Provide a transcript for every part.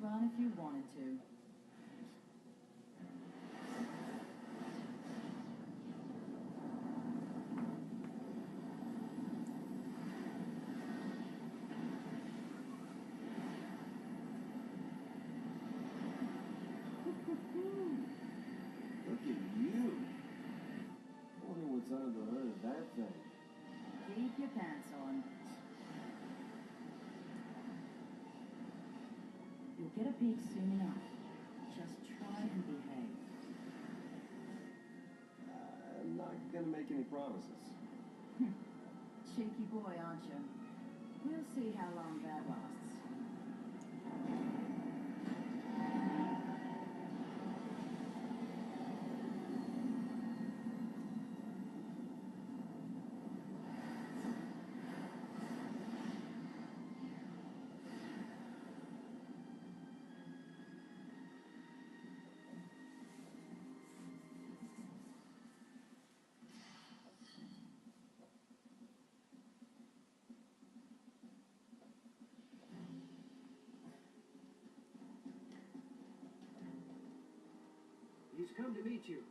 run if you wanted to. Look at you. I wonder what's under the hood of that thing. Keep your pants on. You'll get a peek soon enough. Just try and behave. I'm not gonna make any promises. Cheeky boy, aren't you? We'll see how long that lasts. He's come to meet you.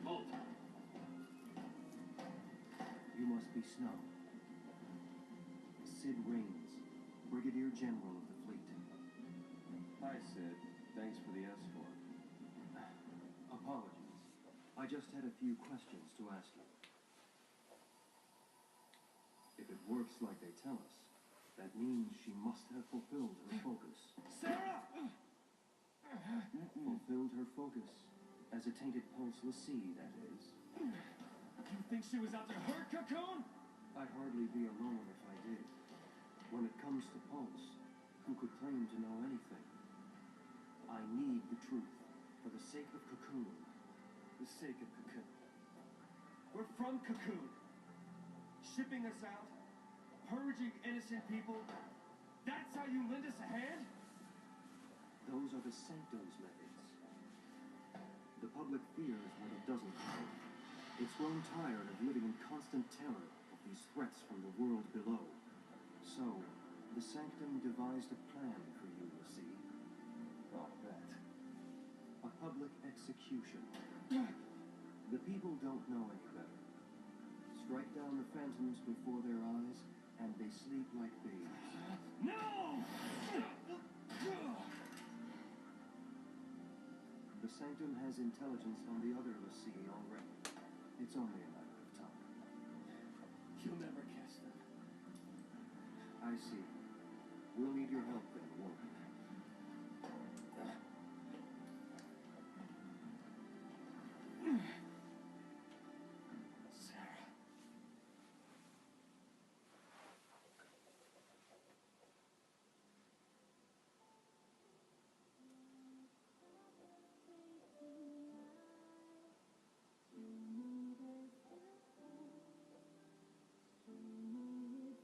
Halt! You must be Snow. Sid Raines, Brigadier General of the fleet. Hi, Sid. Thanks for the escort. Apologies. I just had a few questions to ask you. If it works like they tell us, that means she must have fulfilled her focus. Sarah! Fulfilled her focus. As a tainted pulse l'Cie, that is. You think she was out to hurt Cocoon? I'd hardly be alone if I did. When it comes to Pulse, who could claim to know anything? I need the truth, for the sake of Cocoon. The sake of Cocoon. We're from Cocoon. Shipping us out, purging innocent people. That's how you lend us a hand? Those are the Sanctum's methods. The public fears what it doesn't know. It's grown tired of living in constant terror of these threats from the world below. So, the Sanctum devised a plan for you, l'Cie. Oh, that. A public execution. The people don't know any better. Strike down the phantoms before their eyes, and they sleep like babes. No! The Sanctum has intelligence on the other l'Cie already. It's only a matter of time. You'll never catch them. I see. We'll need your help then, won't we? Sarah.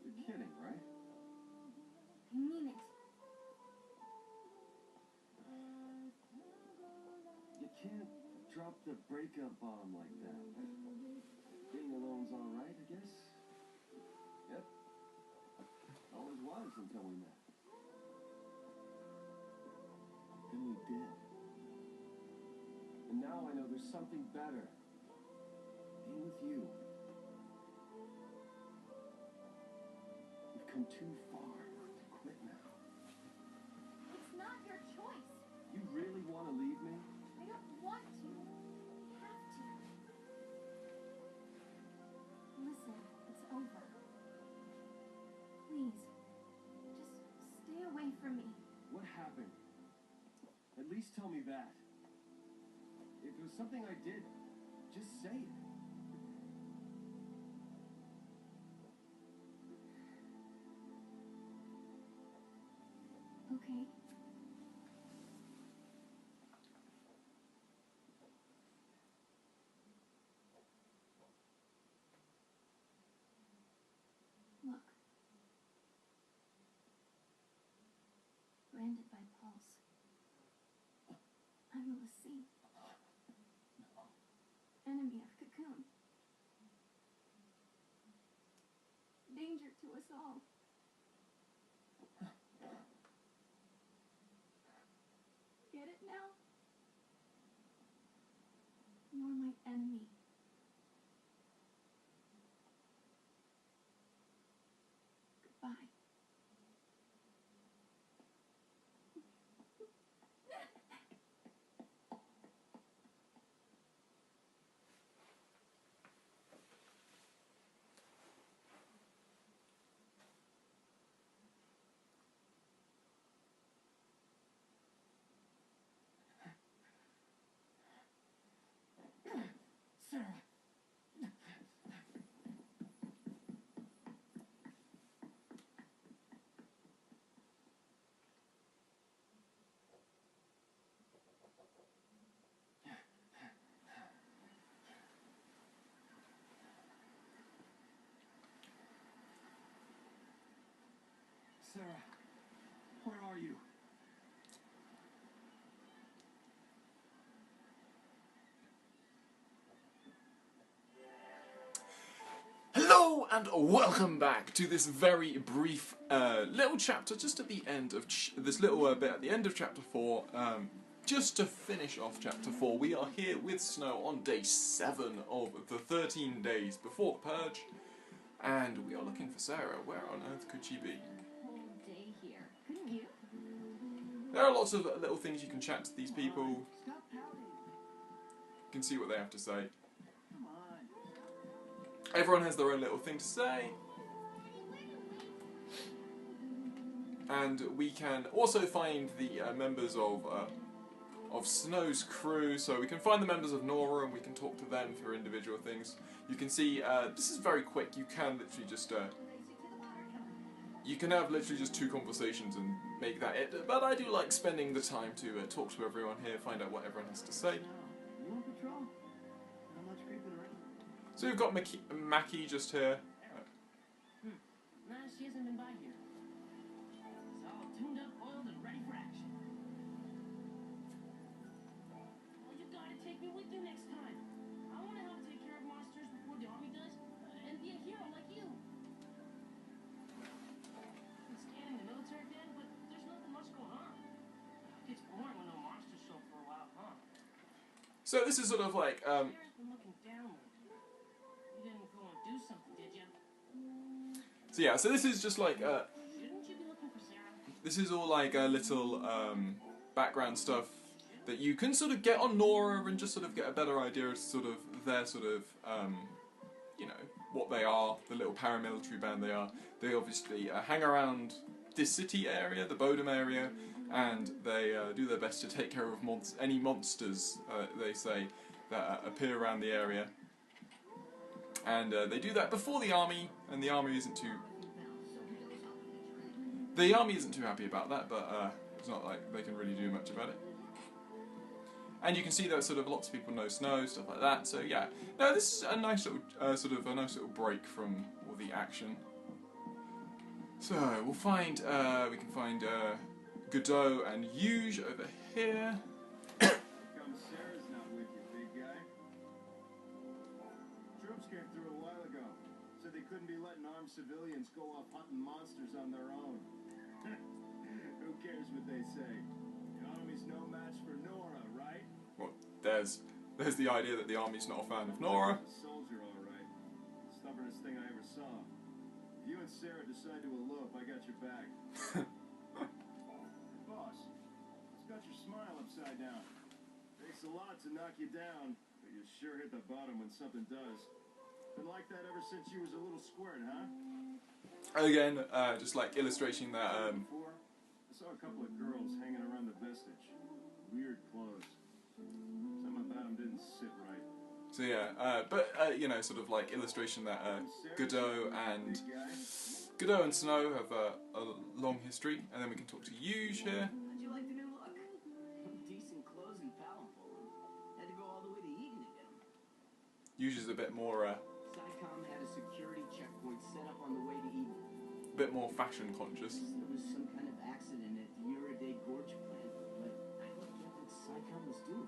You're kidding, right? I mean it. You can't drop the breakup bomb like that. Being alone's all right, I guess. Yep. Always was until we met. Then we did. And now I know there's something better. Being with you. We've come too far to quit now. It's not your choice. You really want to leave me? I don't want to. I have to. Listen, it's over. Please, just stay away from me. What happened? At least tell me that. If it was something I did, just say it. Okay. I'm Lucy. Enemy of Cocoon. Danger to us all. Get it now? You're my enemy. Goodbye. Sarah. Sarah, where are you? Hello and welcome back to this very brief little chapter just at the end of this little bit at the end of chapter 4. Just to finish off chapter 4, we are here with Snow on day 7 of the 13 days before the purge, and we are looking for Sarah. Where on earth could she be? Whole day here. Couldn't you? There are lots of little things you can chat to these people. Stop pouting. You can see what they have to say. Come on. Everyone has their own little thing to say. And we can also find the members of Snow's crew, so we can find the members of Nora and we can talk to them for individual things. You can see, this is very quick, you can literally just, you can have literally just 2 conversations and make that it, but I do like spending the time to talk to everyone here, find out what everyone has to say. You on patrol? Not much creeping around. So we've got Mackie just here. Nah, she hasn't been by here. It's all tuned up, oiled, and ready for action. Well, you gotta take me with you next time. I want to help take care of monsters before the army does, and be a hero like you. Been scanning the military den, but there's nothing much going on. Gets boring when no monsters show for a while, huh? So this is sort of like, Sarah's been looking downward. You didn't go and do something, did you? so yeah, so this is just like, Shouldn't you be looking for Sarah? this is all like a little background stuff that you can sort of get on Nora and just sort of get a better idea of sort of their sort of, you know, what they are, the little paramilitary band they are. They obviously hang around this city area, the Bodum area, and they do their best to take care of any monsters, they say, that appear around the area. And they do that before the army, and the army isn't too... The army isn't too happy about that, but it's not like they can really do much about it. And you can see that sort of lots of people know Snow, stuff like that. So yeah, no, this is a nice little sort of a nice little break from all the action. So we'll find we can find Godot and Huge over here. Come Sarah's not with you, big guy. Troops came through a while ago. Said they couldn't be letting armed civilians go off hunting monsters on their own. Who cares what they say? The army's no match for Nora, right? Well, there's the idea that the army's not a fan of Nora. Soldier, all right. Stubbornest thing I ever saw. If you and Sarah decide to elope, I got your back. Boss, it's got your smile upside down. Takes a lot to knock you down, but you sure hit the bottom when something does. Been like that ever since you was a little squirt, huh? Again, just like illustration that Before, I saw a couple of girls hanging around the vestige. Weird clothes. Something about them didn't sit right. so yeah, but you know, sort of like illustration that Godot and Snow have a long history, and then we can talk to Huge here. How'd you like the new look? Decent clothes and palatable. Had to go all the way to Eden to get them. Huge is a bit more SciComm had a security checkpoint set up on the way to Eden. fashion conscious. There was some kind of accident at the Uriday Gorge plant, but I looked up what SciComm was doing.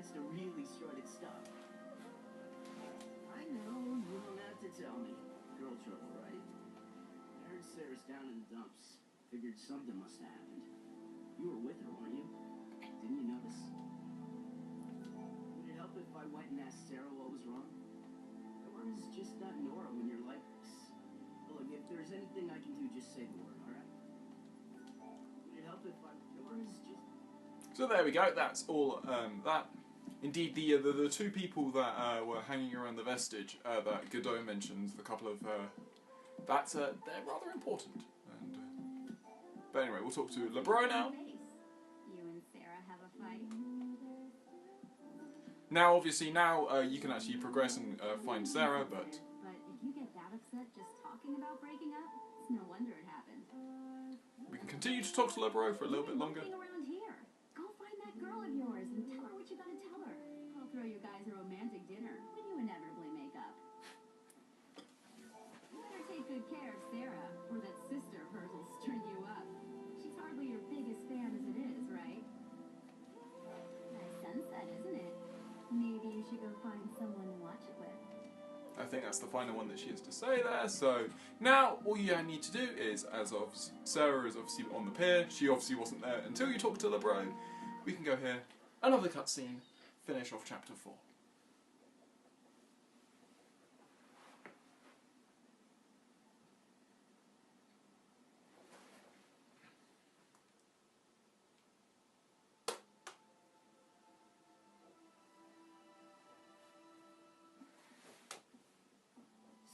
That's the really shredded stuff. I know, you don't have to tell me. Girl trouble, right? I heard Sarah's down in the dumps. Figured something must have happened. You were with her, weren't you? Didn't you notice? Would it help if I went and asked Sarah what was wrong? Nora's just not Nora when you're like this. Look, if there's anything I can do, just say the word, alright? Would it help if Nora's just... So there we go. That's all. That indeed the two people that were hanging around the vestige that Godot mentions, the couple of that's they're rather important. And but anyway, we'll talk to LeBron now. You and Sarah have a fight? Now, obviously, you can actually progress and find Sarah, but But if you get that upset just talking about breaking up, it's no wonder it happened. we can continue to talk to LeBron for a little bit longer. Walking around here. Go find that girl of yours and tell her what you gotta tell her. I'll throw you guys a romantic dinner when you inevitably make up. You better take good care of Sarah, or that sister of hers will string you up. She's hardly your biggest fan as it is, right? Nice sunset, isn't it? Maybe you should go find someone to watch it with. I think that's the final one that she has to say there. So now all you need to do is, as of Sarah is obviously on the pier, she obviously wasn't there until you talk to LeBron. We can go here, another cutscene, finish off chapter 4.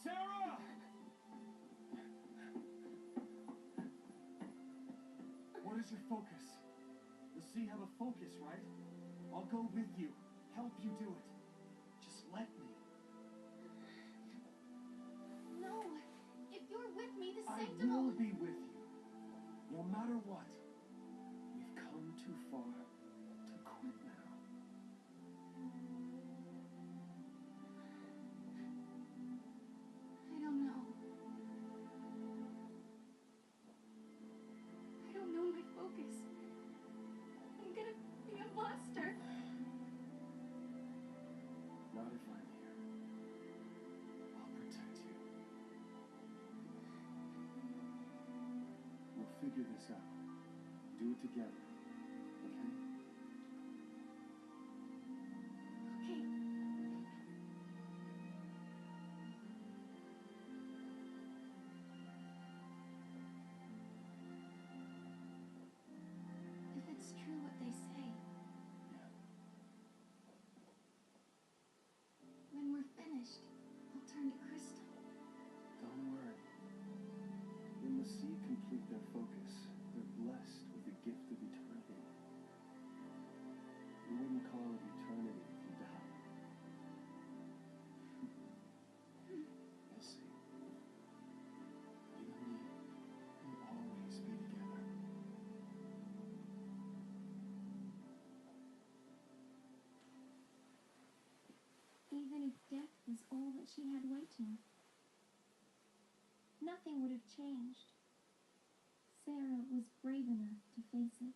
Sarah! What is your focus? The sea have a focus, right? I'll go with you. Help you do it. Just let me. No, if you're with me, the I sanctum will will... be with you. No matter what. We've come too far to quit now. I don't know. I don't know my focus. I'm gonna be a monster. Not if I'm here. I'll protect you. We'll figure this out. Do it together. Okay? Okay. If it's true what they say, Yeah. when we're finished, I'll turn to crystal. Don't worry. When the sea complete their focus, they're blessed with the gift of eternity. We wouldn't call it eternity if you doubt. You'll see. You and me will always be together. Even if death was all that she had waiting, nothing would have changed. Sarah was brave enough to face it.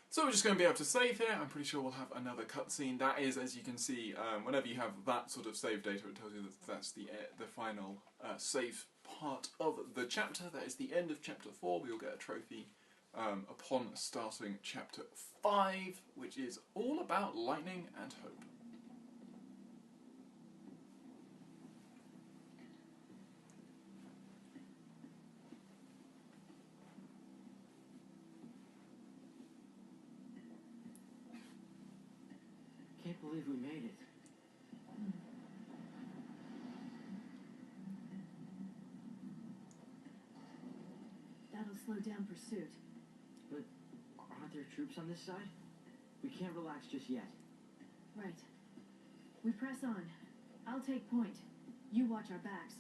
So we're just going to be able to save here. I'm pretty sure we'll have another cutscene. That is, as you can see, whenever you have that sort of save data, it tells you that that's the final save part of the chapter. That is the end of chapter 4. We will get a trophy upon starting chapter 5, which is all about lightning and hope. Can't believe we made it. That'll slow down pursuit. But aren't there troops on this side? We can't relax just yet. Right. We press on. I'll take point. You watch our backs.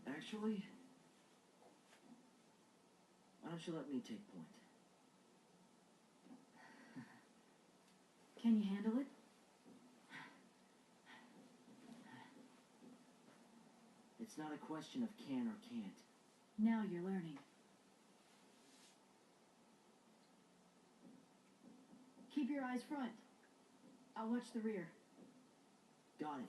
Actually, why don't you let me take point? Can you handle it? It's not a question of can or can't. Now you're learning. Keep your eyes front. I'll watch the rear. Got it.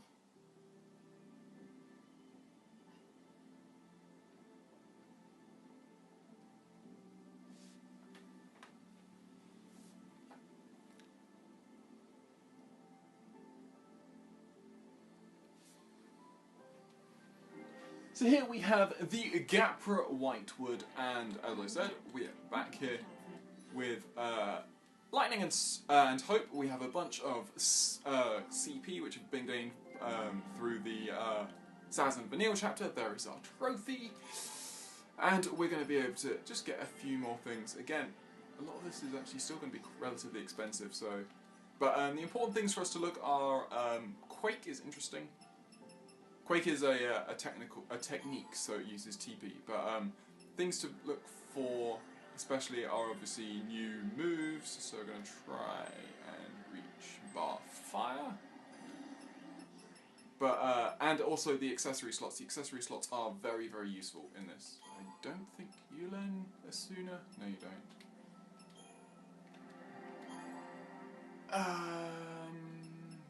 So here we have the Gapra Whitewood, and as I said, we're back here with Lightning and Hope. We have a bunch of CP which have been gained through the Saz and Vanille chapter. There is our trophy, and we're going to be able to just get a few more things. Again, a lot of this is actually still going to be relatively expensive, so. But the important things for us to look are Quake is interesting. Quake is a technique, so it uses TP. But things to look for, especially, are obviously new moves. So we're going to try and reach bar fire. But and also the accessory slots. The accessory slots are very, very useful in this. I don't think you learn Asuna. No, you don't.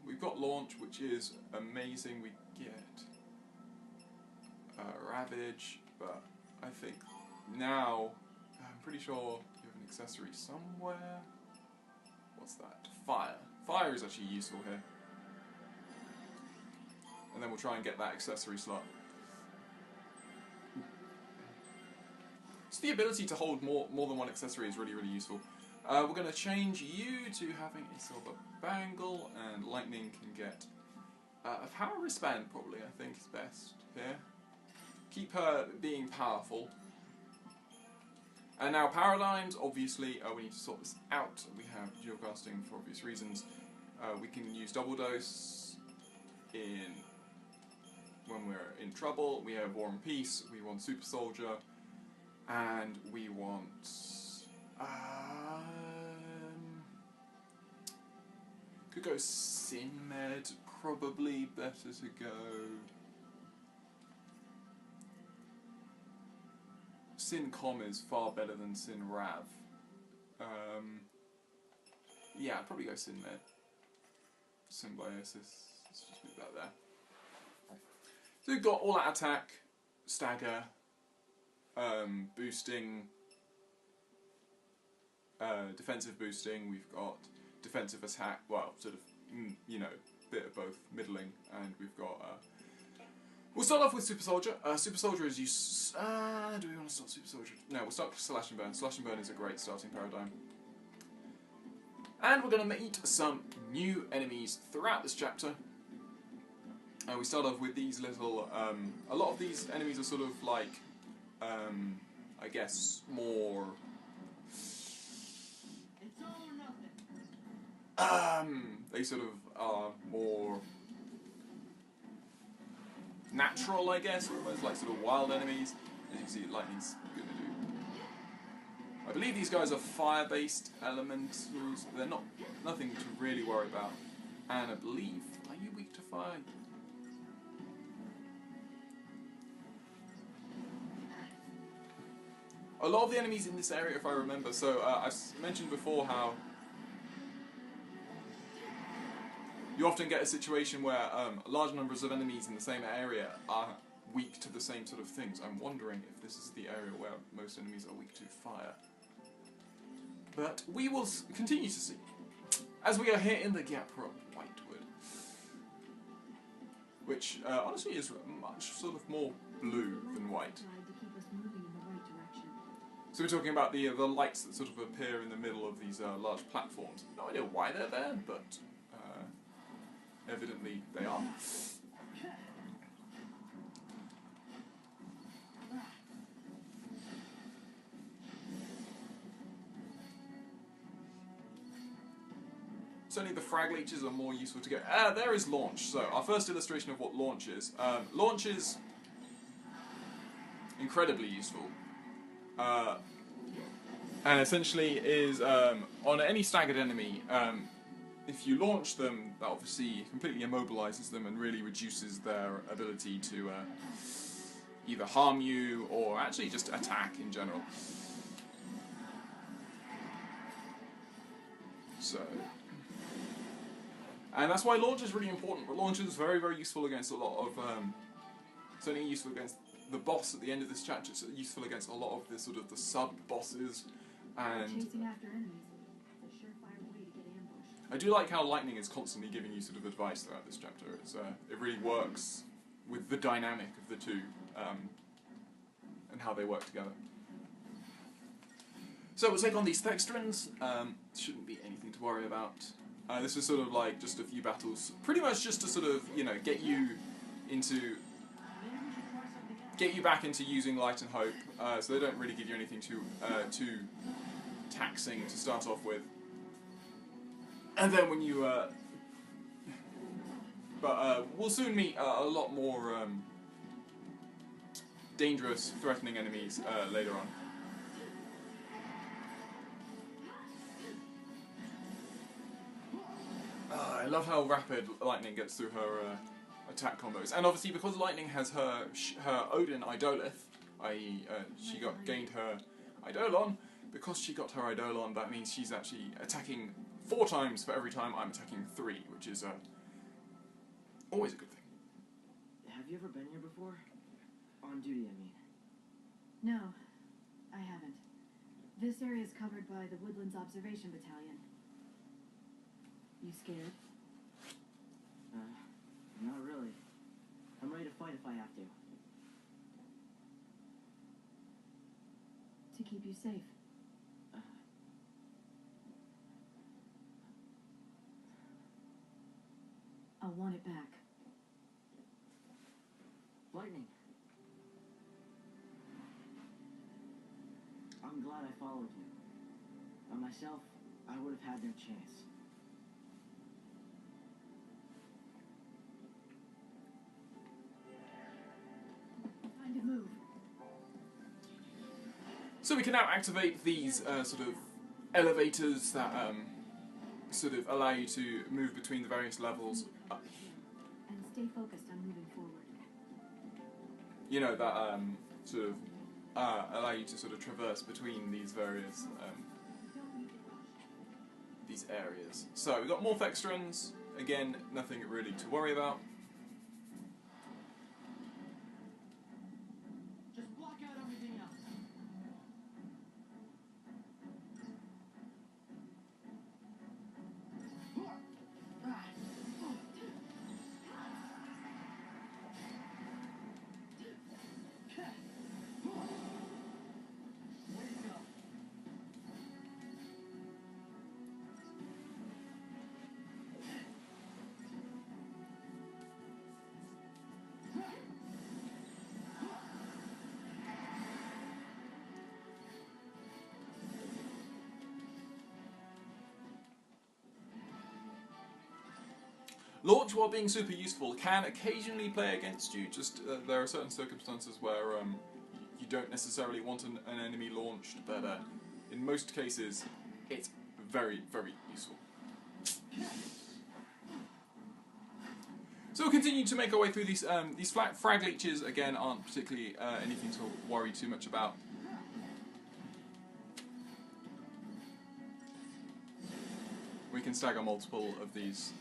We've got launch, which is amazing. We get Ravage, but I think now I'm pretty sure you have an accessory somewhere. What's that? Fire. Fire is actually useful here. And then we'll try and get that accessory slot. So the ability to hold more than one accessory is really, really useful. We're going to change you to having a silver bangle, and Lightning can get a power wristband, probably, I think is best here. Keep her being powerful. And now paradigms, obviously, we need to sort this out. We have dual casting for obvious reasons. We can use double dose when we're in trouble. We have War and Peace, we want Super Soldier, and we want could go Sin Med, probably better to go. Sin Com is far better than Sin Rav. Yeah, I'd probably go Sin Med. Symbiosis. Let's just move that there. So we've got all out attack, stagger, boosting, defensive boosting. We've got defensive attack. Well, sort of, you know, bit of both, middling, and we've got. We'll start off with Super Soldier. Super Soldier is use. Do we want to start Super Soldier? No, we'll start with Slash and Burn. Slash and Burn is a great starting paradigm. And we're going to meet some new enemies throughout this chapter. We start off with these little. A lot of these enemies are sort of like, I guess, more. It's all or nothing. They sort of are more natural, I guess, almost like sort of wild enemies. As you can see, Lightning's going to do. I believe these guys are fire-based elementals. They're nothing to really worry about. And I believe, are you weak to fire? A lot of the enemies in this area, if I remember, so I've mentioned before how you often get a situation where large numbers of enemies in the same area are weak to the same sort of things. I'm wondering if this is the area where most enemies are weak to fire. But we will continue to see. As we are here in the Gapra Whitewood, which honestly is much sort of more blue than white. So we're talking about the lights that sort of appear in the middle of these large platforms. No idea why they're there, but evidently they are. Certainly the frag leeches are more useful to get. There is launch. So our first illustration of what launch is. Launch is incredibly useful. And essentially is on any staggered enemy, if you launch them, that obviously completely immobilizes them and really reduces their ability to either harm you or actually just attack in general. So, and that's why launch is really important. But launch is very, very useful against a lot of, certainly useful against the boss at the end of this chapter. It's useful against a lot of the sort of the sub-bosses, and Chasing after enemies. It's a surefire way to get ambushed. I do like how lightning is constantly giving you sort of advice throughout this chapter. It's, it really works with the dynamic of the two, and how they work together. So we'll take on these Thextrans. Shouldn't be anything to worry about. This is sort of like just a few battles, pretty much just to sort of, you know, get you back into using Light and Hope. So they don't really give you anything too taxing to start off with. And then when you, we'll soon meet a lot more dangerous, threatening enemies later on. I love how rapid Lightning gets through her attack combos, and obviously because Lightning has her Odin Idolith, i.e. she gained her Eidolon. Because she got her Eidolon, that means she's actually attacking 4 times for every time I'm attacking 3, which is always a good thing. Have you ever been here before? On duty, I mean. No, I haven't. This area is covered by the Woodlands Observation Battalion. You scared? Not really. I'm ready to fight if I have to. To keep you safe. I'll want it back. Lightning. I'm glad I followed you. By myself, I would have had no chance. Time to move. So we can now activate these sort of elevators that sort of allow you to move between the various levels. And stay focused on moving forward. You know, that sort of allow you to sort of traverse between these various these areas. So we've got more Thextrans. Again, nothing really to worry about. Just block out everything else. Launch, while being super useful, can occasionally play against you. Just there are certain circumstances where you don't necessarily want an enemy launched, but in most cases, it's very, very useful. So we'll continue to make our way through these frag leeches. Again, aren't particularly anything to worry too much about. We can stagger multiple of these.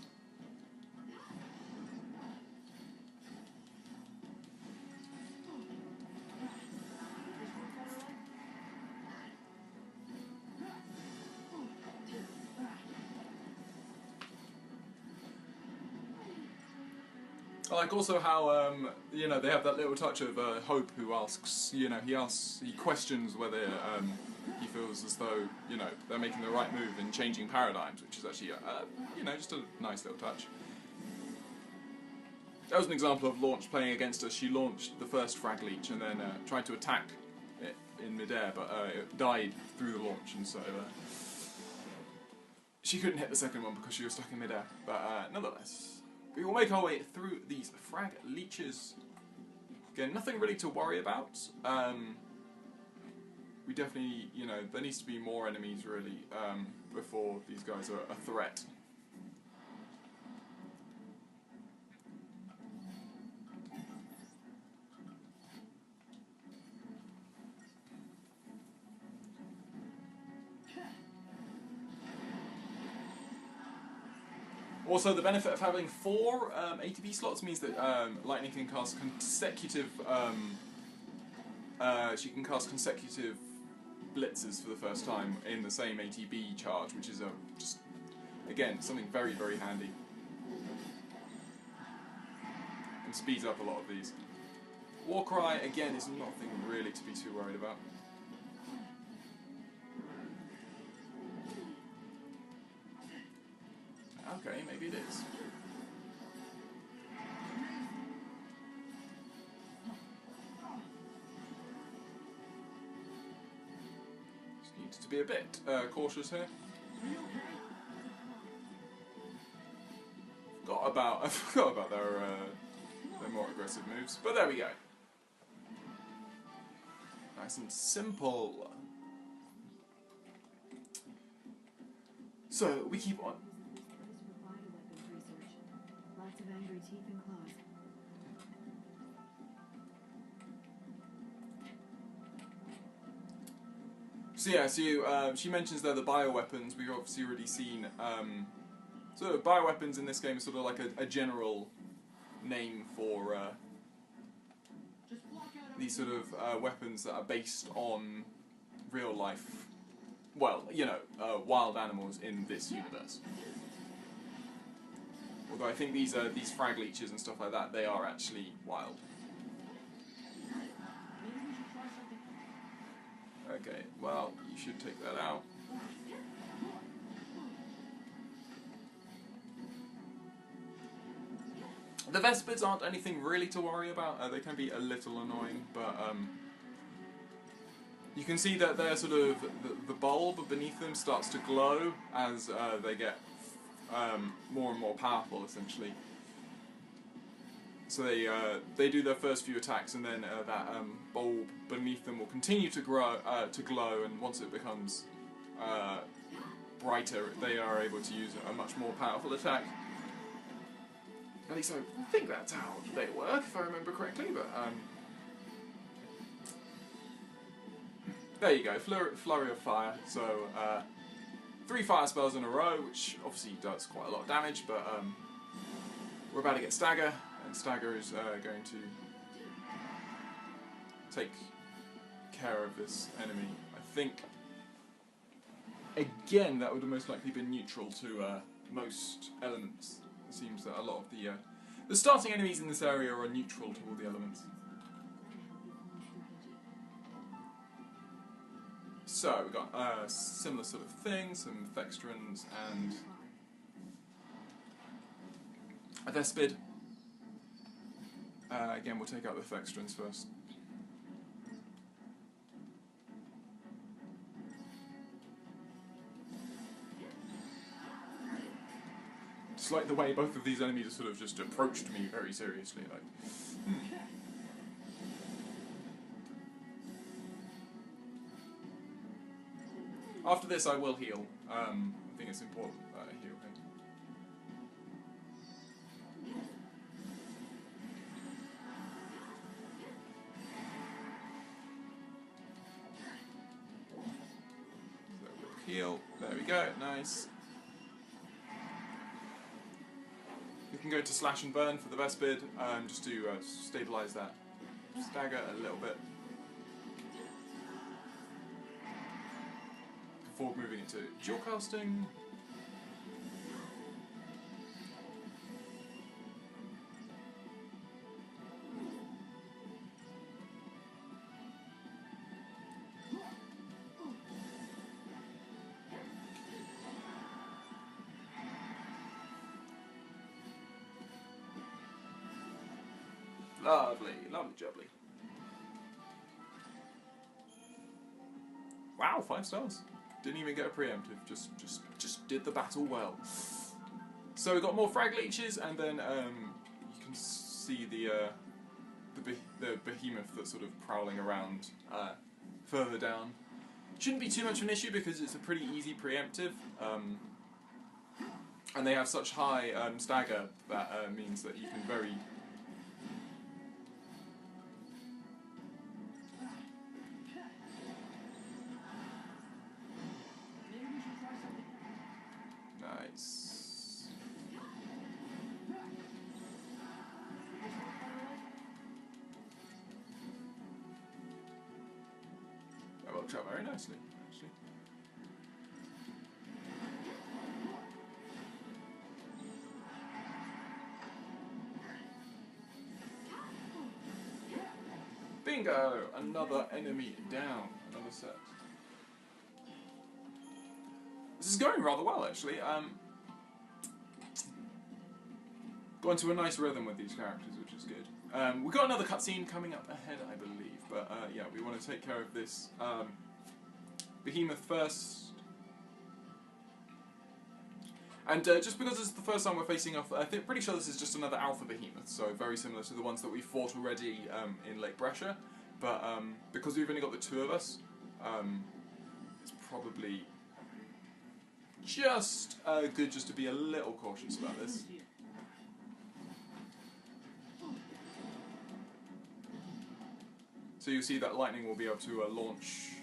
I like also how you know, they have that little touch of Hope, who asks, you know, he questions whether he feels as though, you know, they're making the right move in changing paradigms, which is actually you know, just a nice little touch. That was an example of Launch playing against us. She launched the first frag leech and then tried to attack it in midair, but it died through the launch, and so she couldn't hit the second one because she was stuck in midair. But nonetheless, we will make our way through these frag leeches. Again, nothing really to worry about. We definitely, you know, there needs to be more enemies really before these guys are a threat. Also, the benefit of having 4 ATB slots means that Lightning can cast consecutive. She can cast consecutive blitzes for the first time in the same ATB charge, which is just again something very, very handy and speeds up a lot of these. Warcry again is nothing really to be too worried about. Okay, maybe it is. Just needs to be a bit cautious here. I forgot about their more aggressive moves, but there we go. Nice and simple. So we keep on. Lots of angry teeth and claws. So yeah, she mentions there the bioweapons. We've obviously already seen. So bioweapons in this game is sort of like a general name for these sort of weapons that are based on real life, well, you know, wild animals in this universe. Although I think these frag leeches and stuff like that, they are actually wild. Okay, well, you should take that out. The Vespids aren't anything really to worry about. They can be a little annoying, but you can see that they're sort of the bulb beneath them starts to glow as they get more and more powerful, essentially. So they do their first few attacks, and then that bulb beneath them will continue to glow, and once it becomes brighter, they are able to use a much more powerful attack. At least I think that's how they work, if I remember correctly. But there you go, flurry of fire. So 3 fire spells in a row, which obviously does quite a lot of damage. But we're about to get Stagger. And Stagger is going to take care of this enemy. I think, again, that would have most likely been neutral to most elements. It seems that a lot of the starting enemies in this area are neutral to all the elements. So we've got a similar sort of thing, some Vextrans and a Vespid. Again, we'll take out the Vextrans first. Just like the way both of these enemies sort of just approached me very seriously, like. After this, I will heal. I think it's important that I heal him. So we'll heal. There we go. Nice. You can go to slash and burn for the Vespid, just to stabilise that Stagger a little bit before moving into dual casting. Lovely, lovely jubbly. Wow, 5 stars. Didn't even get a preemptive, just did the battle well. So we've got more frag leeches, and then you can see the behemoth that's sort of prowling around further down. Shouldn't be too much of an issue because it's a pretty easy preemptive, and they have such high stagger that means that you can very worked out very nicely, actually. Bingo! Another enemy down. Another set. This is going rather well, actually. Got into a nice rhythm with these characters, which is good. We've got another cutscene coming up ahead, I believe. But yeah, we want to take care of this behemoth first. And just because this is the first time we're facing off, pretty sure this is just another alpha behemoth, so very similar to the ones that we fought already in Lake Brescia. But because we've only got the two of us, it's probably just good just to be a little cautious about this. So you'll see that lightning will be able to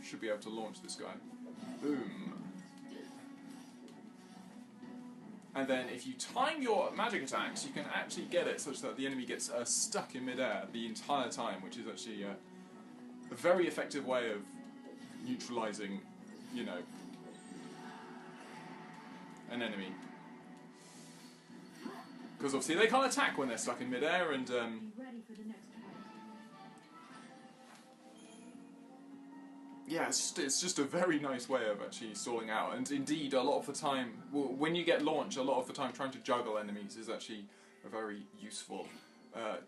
should be able to launch this guy. Boom. And then if you time your magic attacks, you can actually get it such that the enemy gets stuck in midair the entire time, which is actually a very effective way of neutralizing, you know, an enemy. Because obviously they can't attack when they're stuck in midair, and Be ready for the next fight. yeah, it's just a very nice way of actually stalling out. And indeed, a lot of the time, when you get launched, a lot of the time trying to juggle enemies is actually a very useful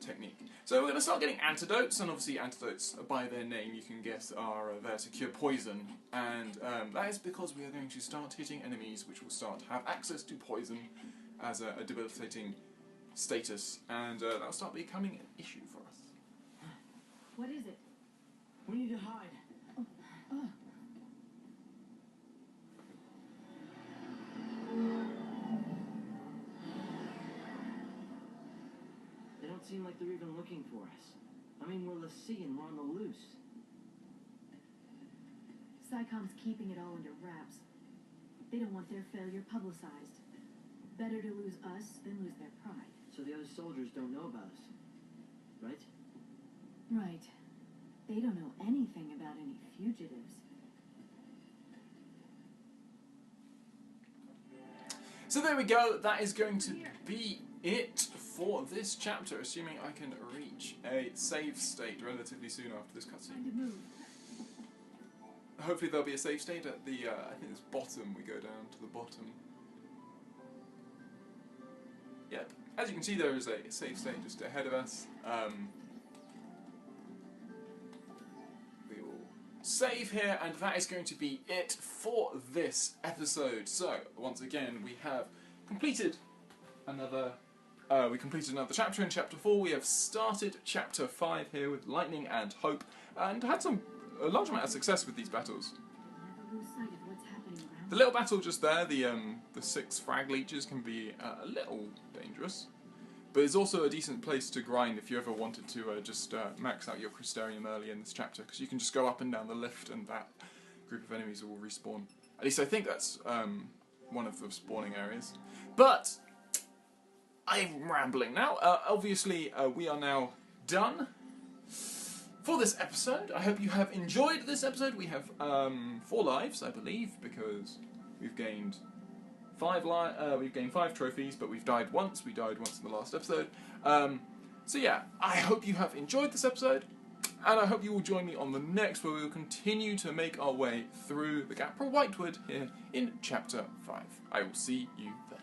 technique. So we're going to start getting antidotes, and obviously antidotes, by their name, you can guess, are there to cure poison. And that is because we are going to start hitting enemies which will start to have access to poison as a debilitating status, and that will start becoming an issue for us. What is it? We need to hide. They don't seem like they're even looking for us. I mean, we're the sea and we're on the loose. SciComm's keeping it all under wraps. They don't want their failure publicized. Better to lose us than lose their pride. So the other soldiers don't know about us, right? Right. They don't know anything about any fugitives. So there we go, that is going to be it for this chapter, assuming I can reach a save state relatively soon after this cutscene. Time to move. Hopefully there'll be a save state at the, I think it's bottom, we go down to the bottom. Yep, as you can see there is a save state just ahead of us. We will save here, and that is going to be it for this episode. So, once again, we have completed another chapter in Chapter 4. We have started Chapter 5 here with Lightning and Hope, and had a large amount of success with these battles. Never lose sight of what's happening around The little battle just there, the 6 frag leeches can be a little dangerous, but it's also a decent place to grind if you ever wanted to just max out your Crystarium early in this chapter, because you can just go up and down the lift and that group of enemies will respawn. At least I think that's one of the spawning areas. But I'm rambling now. Obviously, we are now done for this episode. I hope you have enjoyed this episode. We have 4 lives, I believe, because we've gained 5 trophies, but we've died once. We died once in the last episode. So yeah, I hope you have enjoyed this episode, and I hope you will join me on the next, where we will continue to make our way through the Gapra Whitewood here in Chapter 5. I will see you then.